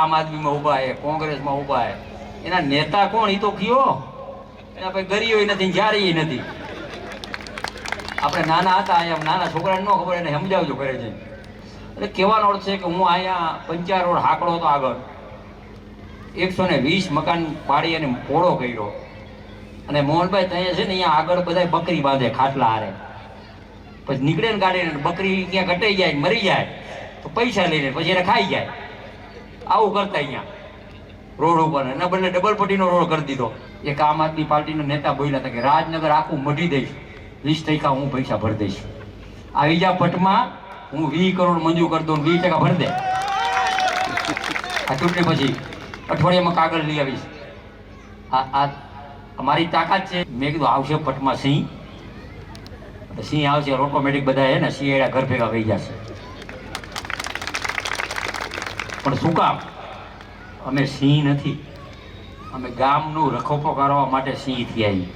આમ આદમીમાં ઊભા છે, કોંગ્રેસમાં ઊભા છે. એના નેતા કોણ એ તો કયો? એના ભાઈ ગરીઓ નથી, જારી નથી. આપણે નાના હતા અહીંયા, નાના છોકરાને ન ખબર, એને સમજાવજો કરે છે. એટલે કહેવાનો અર્થ છે કે હું અહીંયા 55 રોડ હાકડો હતો આગળ, 120 મકાન પાડી અને પોળો કર્યો. અને મોહનભાઈ ત્યાં છે ને અહીંયા આગળ બધા બકરી બાંધે ખાટલા હારે, પછી નીકળે ને ગાડીને બકરી ક્યાં ઘટાઈ જાય મરી જાય તો પૈસા લઈને પછી એને ખાઈ જાય. આવું કરતા અહીંયા રોડ ઉપર, એના બદલે ડબલ પટ્ટીનો રોડ કરી દીધો. એક આમ આદમી પાર્ટીના નેતા બોલ્યા હતા કે રાજનગર આખું મઢી દઈશ, 20% હું પૈસા ભરી દઈશ. આવી જા પટમાં, હું 20 કરોડ મંજૂર કરી દઉં, 20% ભરી દે. આ ચૂંટણી પછી અઠવાડિયામાં કાગળ લઈ આવીશ. આ અમારી તાકાત છે. મેં કીધું આવશે પટમાં સિંહ, સિંહ આવશે ઓટોમેટિક બધા છે ને સિંહ ઘર ભેગા વહી જશે. પણ શું કામ? અમે સિંહ નથી, અમે ગામનું રખોપો કરવા માટે સિંહ થયા.